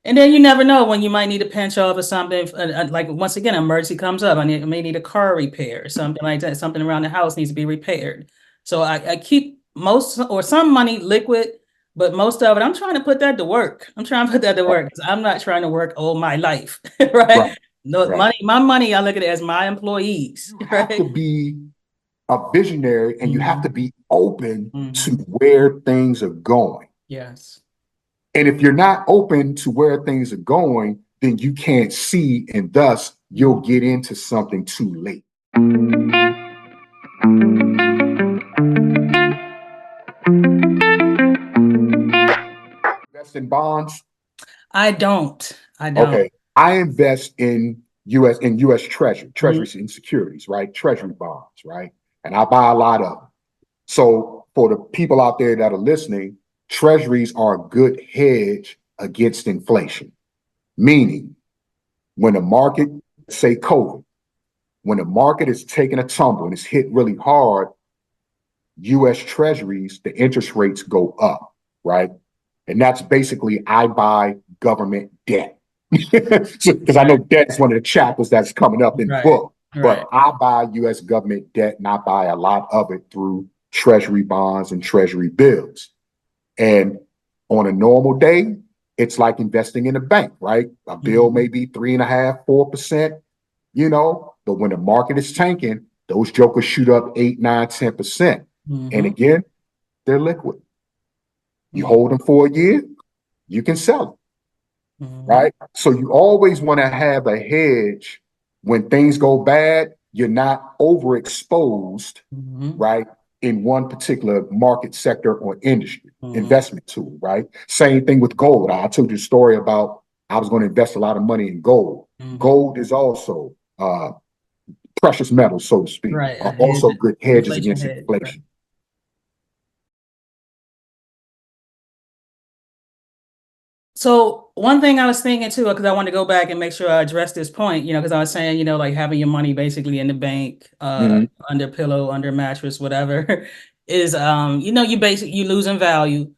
And then you never know when you might need a pinch off or something. Like once again, an emergency comes up. I may need a car repair or something like that. Something around the house needs to be repaired. So I keep most or some money liquid, but most of it, I'm trying to put that to work. I'm trying to put that to Right, work because I'm not trying to work all my life, right, right? No right. money, my money, I look at it as my employees, You have to right? be a visionary and you have to Mhm, be open to mhm. where things are going. Yes. And if you're not open to where things are going, then you can't see, and thus you'll get into something too late. Invest in bonds. I don't. I don't. Okay. I invest in US Treasury Mhm, and securities, right? Treasury bonds, right? And I buy a lot of them. So for the people out there that are listening, treasuries are a good hedge against inflation. Meaning, when the market, say COVID, when the market is taking a tumble and it's hit really hard, US Treasuries, the interest rates go up, right? And that's basically I buy government debt. Because I know right, debt is one of the chapters that's coming up in the right, book, right. but I buy US government debt and I buy a lot of it through Treasury bonds and Treasury bills. And on a normal day, it's like investing in a bank, right? A bill may Mhm, be 3.5%, 4%, but when the market is tanking, those jokers shoot up 8, 9, 10%. And mhm, again, they're liquid. You mhm, hold them for a year, you can sell them, mhm, right? So you always want to have a hedge when things go bad, you're not overexposed, mhm, right? In one particular market sector or industry, mhm, investment tool, right? Same thing with gold. I told you a story about I was going to invest a lot of money in gold. mhm. Gold is also precious metals, so to speak, Right. are also good hedges Inflation against hedge. Right. inflation. So one thing I was thinking too, because I want to go back and make sure I address this point, because I was saying, like having your money basically in the bank, Mm-hmm. under pillow, under mattress, whatever, is you losing value.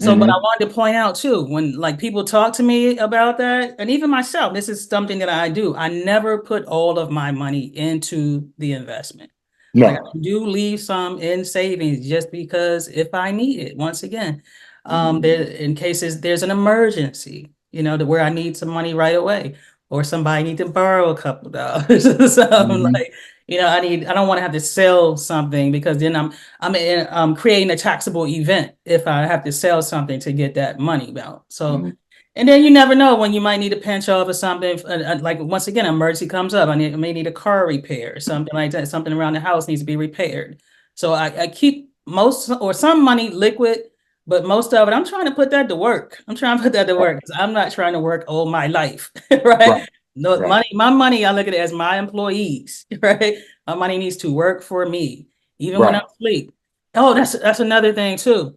So, but I Mm-hmm. wanted to point out too, when like people talk to me about that, and even myself, this is something that I do. I never put all of my money into the investment. Like No. I do leave some in savings just because if I need it, once again, Mm-hmm. there in cases there's an emergency, to where I need some money right away, or somebody need to borrow a couple dollars. So I'm Mm-hmm. like, I don't want to have to sell something because then I'm creating a taxable event if I have to sell something to get that money out. So Mm-hmm. and then you never know when you might need a pinch off or something. Like once again, an emergency comes up. I may need a car repair or something like that. Something around the house needs to be repaired. So I keep most or some money liquid, but most of it, I'm trying to put that to work. I'm trying to put that to Right. work because I'm not trying to work all my life, Right. right? No Right. money, my money, I look at it as my employees, right? My money needs to work for me, even when I'm Right. asleep. Oh, that's another thing too.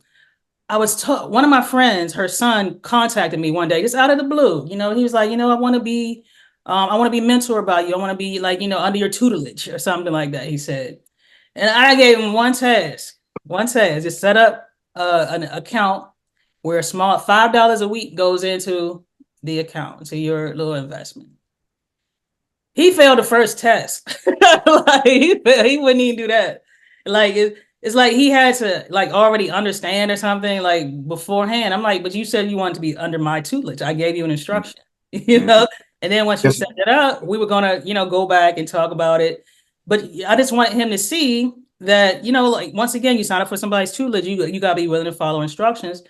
I was told one of my friends, her son contacted me one day, just out of the blue. He was like, I want to be mentored by you. I want to be like, under your tutelage or something like that. He said, and I gave him one task, just set up an account where a small $5 a week goes into the account to your little investment. He failed the first test. Like he wouldn't even do that. Like it's like he had to like already understand or something like beforehand. I'm like, but you said you wanted to be under my tutelage. I gave you an instruction, you Mm-hmm. know. And then once you Just set it up, we were gonna, go back and talk about it. But I just wanted him to see that, like once again, you sign up for somebody's tutelage, you gotta be willing to follow instructions.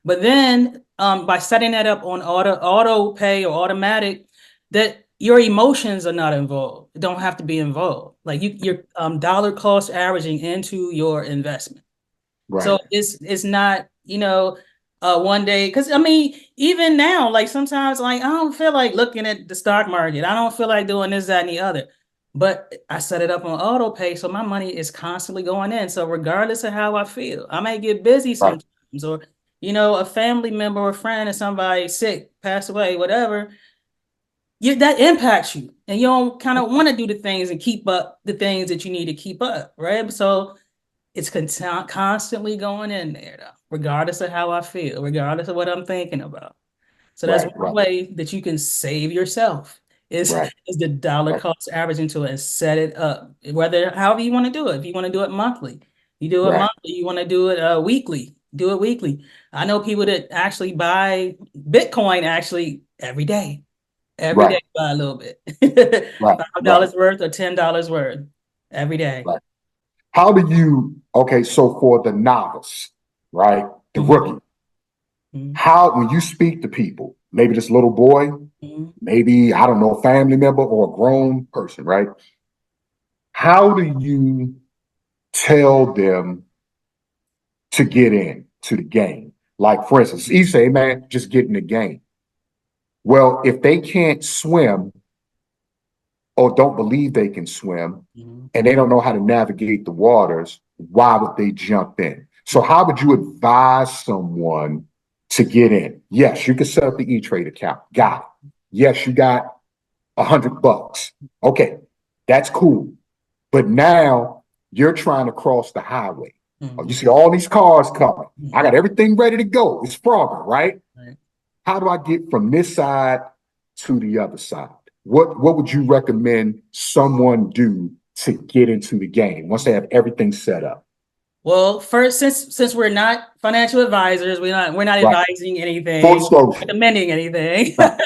But then by setting that up on auto pay or automatic, that your emotions are not involved. Don't have to be involved. Like you're dollar cost averaging into your investment. So right. it's not, one day because I mean, even now, like sometimes like I don't feel like looking at the stock market. I don't feel like doing this, that, and the other. But I set it up on auto pay, so my money is constantly going in. So regardless of how I feel, I may get busy Right. sometimes, or a family member or friend or somebody sick, pass away, whatever, that impacts you and you don't kind of want to do the things and keep up the things that you need to keep up, right? So it's constantly going in there though, regardless of how I feel, regardless of what I'm thinking about. So that's Right, one right, way that you can save yourself right, is the dollar right, cost averaging to it and set it up. Whether however you want to do it. If you want to do it monthly, you do it right. monthly. You want to do it weekly, do it weekly. I know people that actually buy Bitcoin actually every day. Every Right, day buy a little bit. right, right, $5 worth or $10 worth every day. right. How do you, okay, so for the novice, right, the Mhm, rookie, mhm, how, when you speak to people, maybe this little boy, mhm. maybe, I don't know, a family member or a grown person, right? How do you tell them to get in to the game? Like, for instance, you say, man, just get in the game. Well, if they can't swim or don't believe they can swim Mhm. and they don't know how to navigate the waters, why would they jump in? So, how would you advise someone to get in? Yes, you can set up the E-Trade account. Got it. Yes, you got $100. Okay, that's cool. But now you're trying to cross the highway. Oh, you Mhm. see all these cars coming. I got Mhm. everything ready to go. It's Frogger, right? Right. How do I get from this side to the other side? What would you recommend someone do to get into the game once they have everything set up? Well, first, since we're not financial advisors, we're not Right. advising Full anything, disclosure. recommending anything. Right.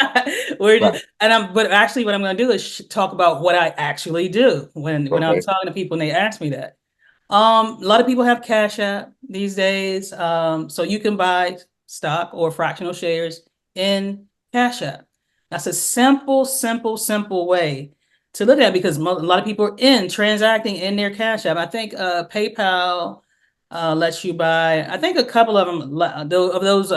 We're Right. just, but actually, what I'm going to do is talk about what I actually do when I'm Okay. talking to people and they ask me that. A lot of people have Cash App these days, so you can buy stock or fractional shares in Cash App. That's a simple way to look at it because a lot of people are transacting in their Cash App. I think PayPal lets you buy. I think a couple of them of those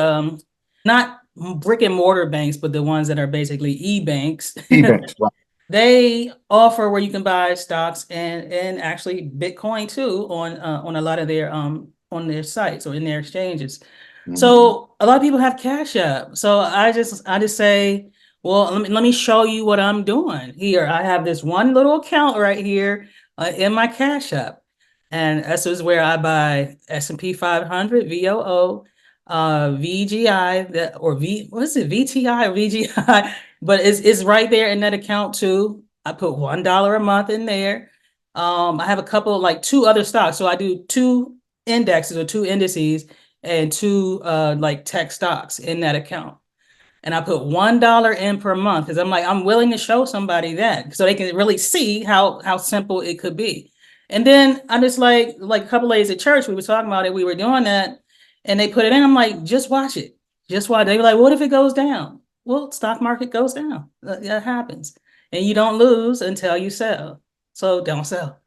not brick and mortar banks, but the ones that are basically e-banks. Events. Right. They offer where you can buy stocks and actually Bitcoin too on a lot of their on their sites or in their exchanges. Mhm. So a lot of people have Cash App. So I just say, well, let me show you what I'm doing here. I have this one little account right here in my Cash App, and this is where I buy S&P 500 VOO, VGI that or V what is it VTI or VGI? But it's right there in that account too. I put $1 a month in there. I have a couple like two other stocks, so I do two indexes or two indices and two like tech stocks in that account. And I put $1 in per month because I'm like, I'm willing to show somebody that so they can really see how simple it could be. And then I just like a couple ladies at church, we were talking about it, we were doing that, and they put it in. I'm like, just watch it. Just watch. They were like, what if it goes down? Well, stock market goes down. That happens. And you don't lose until you sell. So don't sell.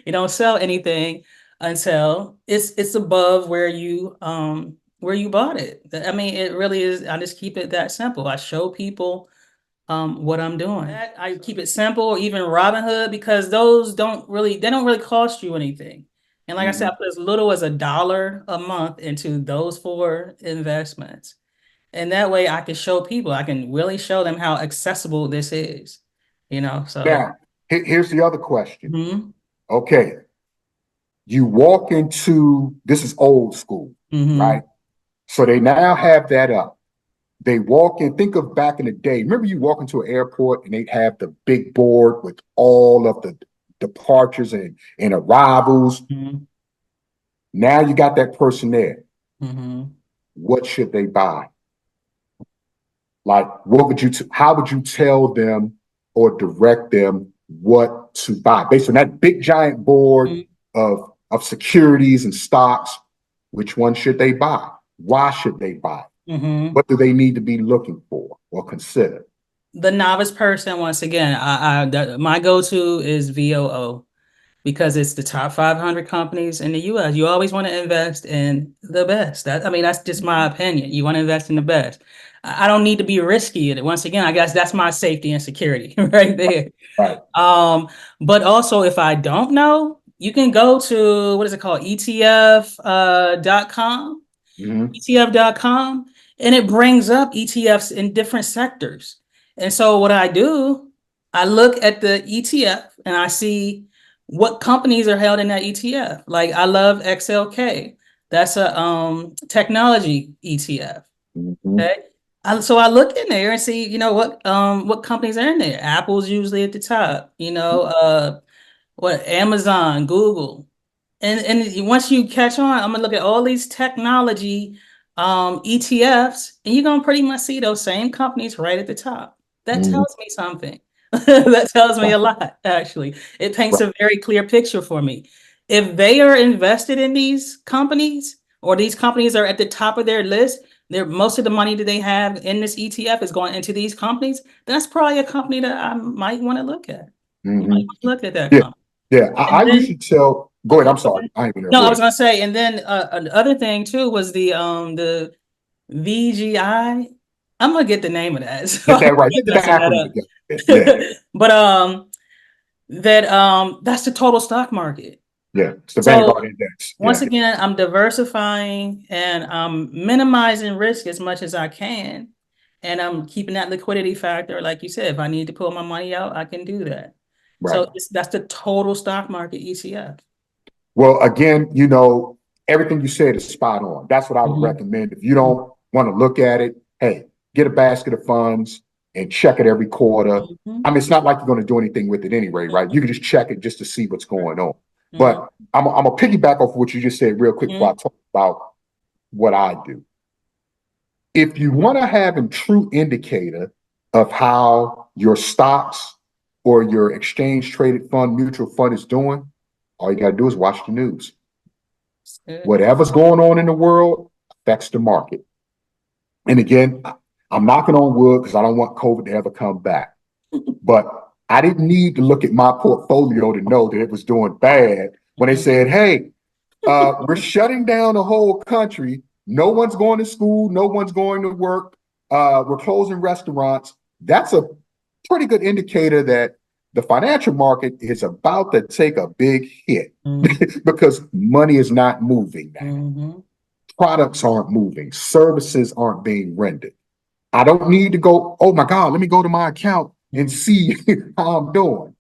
You don't sell anything until it's above where you bought it. I mean, it really is. I just keep it that simple. I show people what I'm doing. I keep it simple, even Robinhood, because those they don't really cost you anything. And like I said, I Mhm. put as little as $1 a month into those four investments. And that way I can show people, I can really show them how accessible this is, so. Now, here's the other question. Mhm. Okay, you walk into this is old school, Mhm. right? So they now have that up. They walk in, think of back in the day. Remember you walk into an airport and they'd have the big board with all of the departures and arrivals. Mhm. Now you got that person there. Mhm. What should they buy? Like, what would how would you tell them or direct them what to buy based on that big giant board of securities and stocks? Which one should they buy? Why should they buy? Mhm. What do they need to be looking for or consider? The novice person, once again, my go-to is VOO because it's the top 500 companies in the US. You always want to invest in the best. I mean, that's just my opinion. You want to invest in the best. I don't need to be risky in it. Once again, I guess that's my safety and security right there. Right. Um, but also if I don't know, you can go to what is it called? ETF.com. Mm-hmm. ETF.com, and it brings up ETFs in different sectors. And so what I do, I look at the ETF and I see what companies are held in that ETF. Like I love XLK. That's a technology ETF. Mhm. Okay. So I look in there and see, what companies are in there. Apple's usually at the top, what Amazon, Google. And once you catch on, I'm gonna look at all these technology ETFs, and you're gonna pretty much see those same companies right at the top. That Mhm. tells me something. That tells me a lot, actually. It paints Right. a very clear picture for me. If they are invested in these companies, or these companies are at the top of their list, most of the money that they have in this ETF is going into these companies, that's probably a company that I might want to look at. You might Mhm. want to look at that Yeah, company. yeah. I And usually then tell. Go ahead. Okay, I'm sorry. I ain't been there. no, Go I was ahead. gonna say, and then another thing too was the VGI. I'm gonna get the name of that, so Get I'm that right. Get the messing that acronym up. together. Yeah, But that's the total stock market. yeah. It's the So Vanguard Index. once Yeah, again, I'm diversifying and I'm minimizing risk as much as I can, and I'm keeping that liquidity factor. Like you said, if I need to pull my money out, I can do that. right. So that's the total stock market ETF. Well, again, everything you said is spot on. That's what I would Mhm. recommend. If you don't want to look at it, hey, get a basket of funds and check it every quarter. I Mhm. mean, it's not like you're going to do anything with it anyway, right? You can just check it just to see what's going on. Mhm. But I'm gonna piggyback off what you just said real quick before I Mhm. talk about what I do. If you want to have a true indicator of how your stocks or your exchange traded fund, mutual fund is doing, all you got to do is watch the news. Good. Whatever's going on in the world affects the market. And again, I'm knocking on wood because I don't want COVID to ever come back. But I didn't need to look at my portfolio to know that it was doing bad when they Mhm. said, hey, we're shutting down the whole country. No one's going to school. No one's going to work. We're closing restaurants. That's a pretty good indicator that the financial market is about to take a big hit Mhm. because money is not moving now. Mhm. Products aren't moving. Services aren't being rendered. I don't need to go, oh my God, let me go to my account and Mhm. see how I'm doing.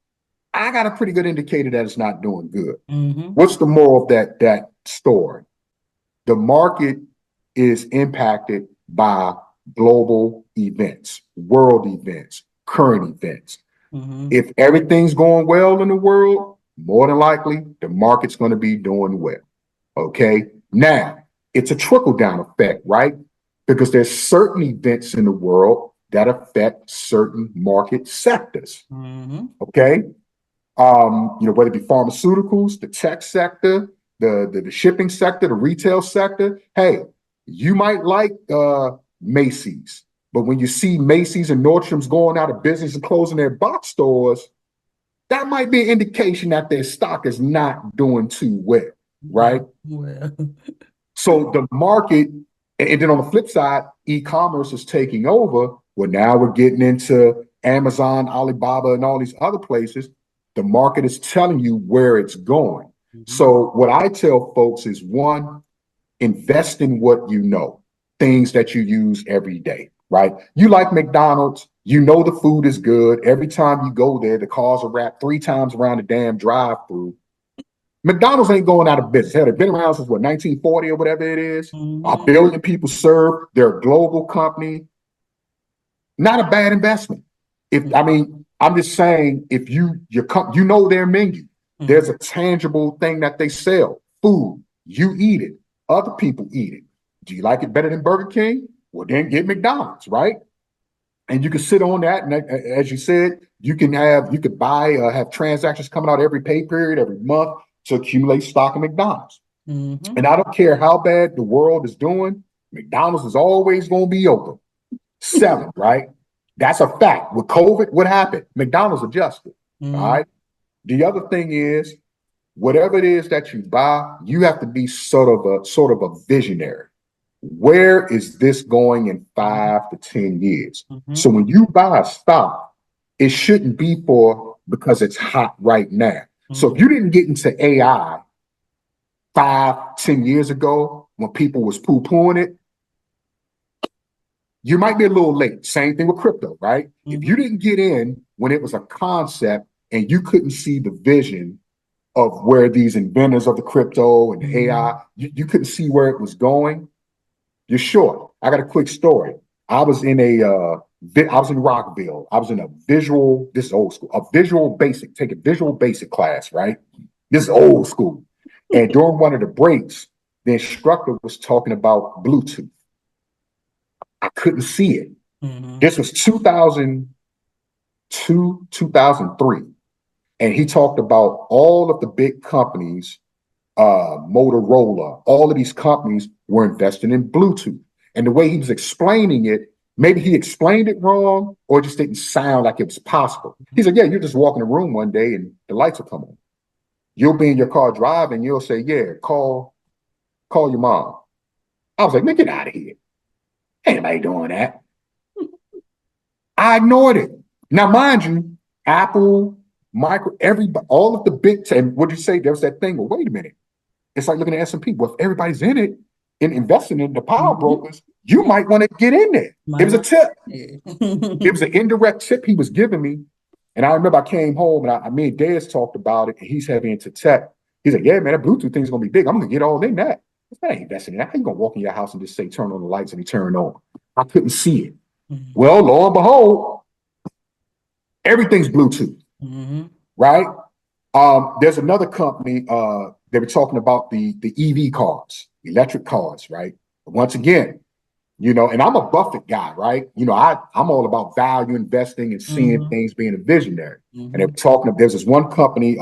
I got a pretty good indicator that it's not doing good. Mhm. What's the moral of that story? The market is impacted by global events, world events, current events. Mhm. If everything's going well in the world, more than likely the market's going to be doing well. Okay. Now, it's a trickle down effect, right? Because there's certain events in the world that affect certain market sectors. Mhm. Okay. Whether it be pharmaceuticals, the tech sector, the shipping sector, the retail sector. Hey, you might like Macy's, but when you see Macy's and Nordstrom's going out of business and closing their box stores, that might be an indication that their stock is not doing too well, right? Well. So the market, and then on the flip side, e-commerce is taking over. Well, now we're getting into Amazon, Alibaba, and all these other places. The market is telling you where it's going. Mhm. So what I tell folks is one, invest in what you know, things that you use every day, right? You like McDonald's, you know the food is good. Every time you go there, the cars are wrapped 3 times around the damn drive-through. McDonald's ain't going out of business. Hell, they've been around since what, 1940 or whatever it is. A Mhm. billion people served. They're a global company. Not a bad investment. If I mean, I'm just saying, if you know their menu. Mhm. There's a tangible thing that they sell. Food. You eat it. Other people eat it. Do you like it better than Burger King? Well, then get McDonald's, right? And you can sit on that, and as you said, you could buy have transactions coming out every pay period, every month to accumulate stock in McDonald's. Mhm. And I don't care how bad the world is doing, McDonald's is always going to be open, selling, right? That's a fact. With COVID, what happened? McDonald's adjusted. All Mhm. right. The other thing is, whatever it is that you buy, you have to be sort of a visionary. Where is this going in 5 to 10 years? So Mhm. when you buy a stock, it shouldn't be for because it's hot right now. So if Mhm. you didn't get into AI 5, 10 years ago when people was poo-pooing it, you might be a little late. Same thing with crypto, right? If you Mhm. didn't get in when it was a concept and you couldn't see the vision of where these inventors of the crypto and the AI, Mhm. you couldn't see where it was going, you're short. I got a quick story. I was in Rockville. I was in a visual, this is old school, a visual basic, take a visual basic class, right? This is old school. And during one of the breaks, the instructor was talking about Bluetooth. I couldn't see it. Mhm. This was 2002, 2003. And he talked about all of the big companies, Motorola, all of these companies were investing in Bluetooth. And the way he was explaining it, maybe he explained it wrong or it just didn't sound like it was possible. He said, yeah, you're just walking in the room one day and the lights will come on. You'll be in your car driving, you'll say, yeah, call your mom. I was like, man, get out of here. Ain't nobody doing that. I ignored it. Now, mind you, Apple, everybody, all of the big, and what did you say? There was that thing, well, wait a minute. It's like looking at S&P. Well, if everybody's in it and investing in the power brokers, you might want to get in there. It was a tip. It was an indirect tip he was giving me. And I remember I came home and me and Dez talked about it, and he's heavy into tech. He's like, yeah, man, that Bluetooth thing's going to be big. I'm going to get all in that. I ain't investing in that. How you going to walk in your house and just say, turn on the lights and he turned on? I couldn't see it. Mhm. Well, lo and behold, everything's Bluetooth, right? There's another company, they were talking about the EV cars, electric cars, right? Once again, and I'm a Buffett guy, right? I'm all about value investing and seeing things, being a visionary. And they were talking, there's this one company,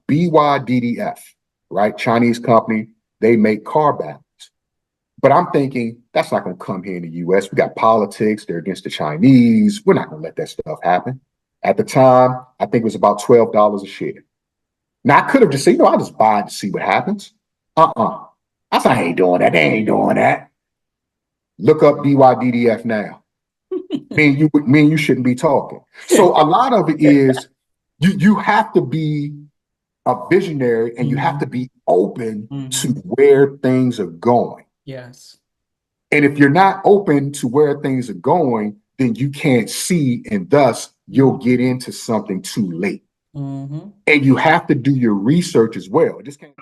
BYDDF, right? Chinese company, they make car batteries. But I'm thinking, that's not going to come here in the US. We got politics, they're against the Chinese. We're not going to let that stuff happen. At the time, I think it was about $12 a share. Now, I could have just said, I'll just buy it to see what happens. I said, I ain't doing that. They ain't doing that. Look up BYDDF now. me and you shouldn't be talking. So a lot of it is you have to be a visionary and you have to be open to where things are going. Yes. And if you're not open to where things are going, then you can't see, and thus you'll get into something too late. And you have to do your research as well. Just can't.